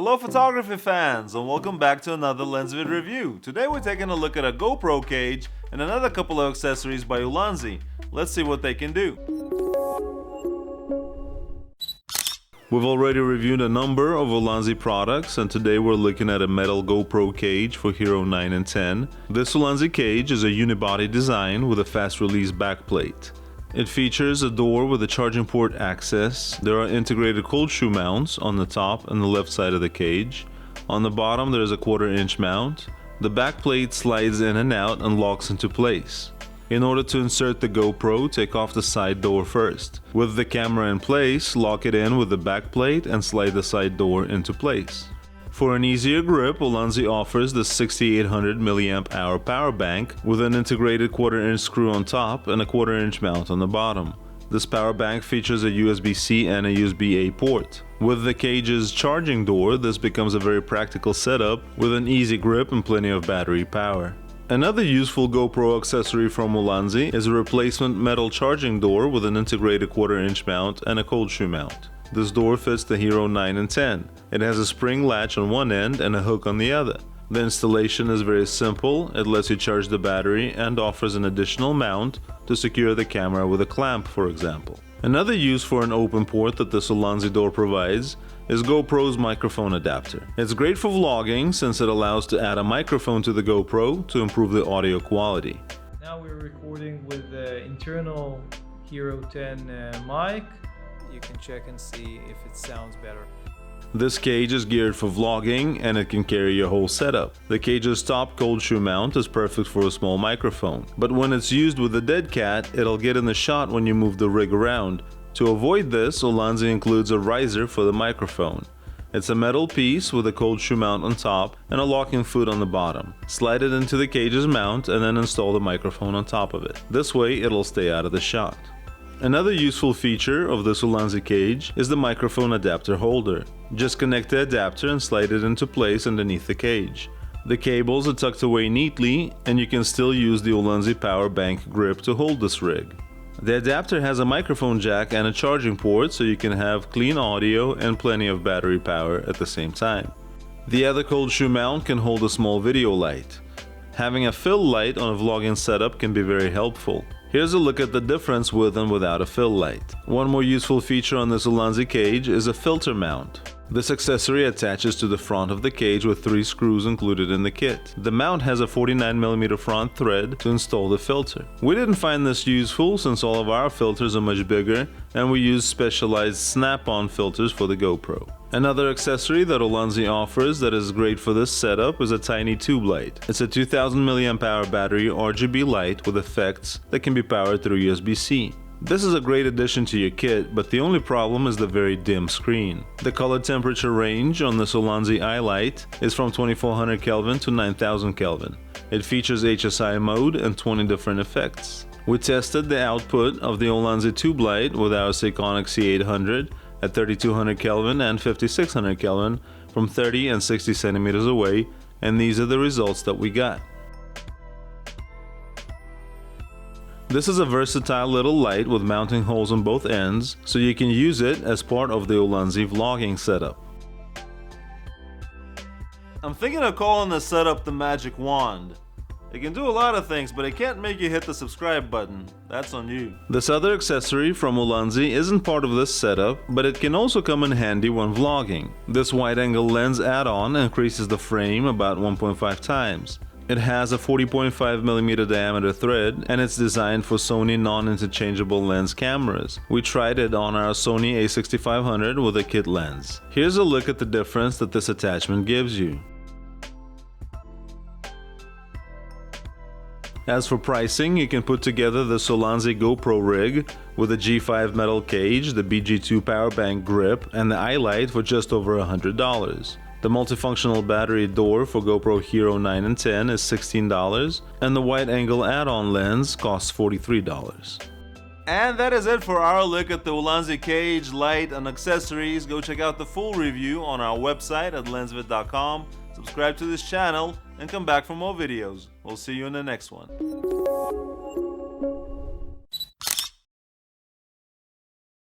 Hello photography fans, and welcome back to another Lensvid review. Today we're taking a look at a GoPro cage and another couple of accessories by Ulanzi. Let's see what they can do. We've already reviewed a number of Ulanzi products, and today we're looking at a metal GoPro cage for Hero 9 and 10. This Ulanzi cage is a unibody design with a fast release backplate. It features a door with a charging port access. There are integrated cold shoe mounts on the top and the left side of the cage. On the bottom there is a 1/4 inch mount. The back plate slides in and out and locks into place. In order to insert the GoPro, take off the side door first. With the camera in place, lock it in with the back plate and slide the side door into place. For an easier grip, Ulanzi offers the 6800 mAh power bank with an integrated 1/4 inch screw on top and a 1/4 inch mount on the bottom. This power bank features a USB-C and a USB-A port. With the cage's charging door, this becomes a very practical setup with an easy grip and plenty of battery power. Another useful GoPro accessory from Ulanzi is a replacement metal charging door with an integrated 1/4 inch mount and a cold shoe mount. This door fits the Hero 9 and 10. It has a spring latch on one end and a hook on the other. The installation is very simple. It lets you charge the battery and offers an additional mount to secure the camera with a clamp, for example. Another use for an open port that this Ulanzi door provides is GoPro's microphone adapter. It's great for vlogging since it allows to add a microphone to the GoPro to improve the audio quality. Now we're recording with the internal Hero 10 mic. You can check and see if it sounds better. This cage is geared for vlogging and it can carry your whole setup. The cage's top cold shoe mount is perfect for a small microphone, but when it's used with a dead cat, it'll get in the shot when you move the rig around. To avoid this, Ulanzi includes a riser for the microphone. It's a metal piece with a cold shoe mount on top and a locking foot on the bottom. Slide it into the cage's mount and then install the microphone on top of it. This way it'll stay out of the shot. Another useful feature of this Ulanzi cage is the microphone adapter holder. Just connect the adapter and slide it into place underneath the cage. The cables are tucked away neatly and you can still use the Ulanzi power bank grip to hold this rig. The adapter has a microphone jack and a charging port so you can have clean audio and plenty of battery power at the same time. The other cold shoe mount can hold a small video light. Having a fill light on a vlogging setup can be very helpful. Here's a look at the difference with and without a fill light. One more useful feature on this Ulanzi cage is a filter mount. This accessory attaches to the front of the cage with 3 screws included in the kit. The mount has a 49mm front thread to install the filter. We didn't find this useful since all of our filters are much bigger and we use specialized snap-on filters for the GoPro. Another accessory that Ulanzi offers that is great for this setup is a tiny tube light. It's a 2000 mAh battery RGB light with effects that can be powered through USB-C. This is a great addition to your kit, but the only problem is the very dim screen. The color temperature range on this Ulanzi iLight is from 2400 Kelvin to 9000 Kelvin. It features HSI mode and 20 different effects. We tested the output of the Ulanzi tube light with our Sekonic C800 at 3200 Kelvin and 5600 Kelvin from 30 and 60 centimeters away, and these are the results that we got. This is a versatile little light with mounting holes on both ends, so you can use it as part of the Ulanzi vlogging setup. I'm thinking of calling this setup the Magic Wand. It can do a lot of things, but it can't make you hit the subscribe button. That's on you. This other accessory from Ulanzi isn't part of this setup, but it can also come in handy when vlogging. This wide-angle lens add-on increases the frame about 1.5 times. It has a 40.5mm diameter thread and it's designed for Sony non-interchangeable lens cameras. We tried it on our Sony a6500 with a kit lens. Here's a look at the difference that this attachment gives you. As for pricing, you can put together the Ulanzi GoPro rig with a G5 metal cage, the BG2 power bank grip, and the iLight for just over $100. The multifunctional battery door for GoPro Hero 9 and 10 is $16, and the wide-angle add-on lens costs $43. And that is it for our look at the Ulanzi cage, light, and accessories. Go check out the full review on our website at lensvid.com. Subscribe to this channel and come back for more videos. We'll see you in the next one.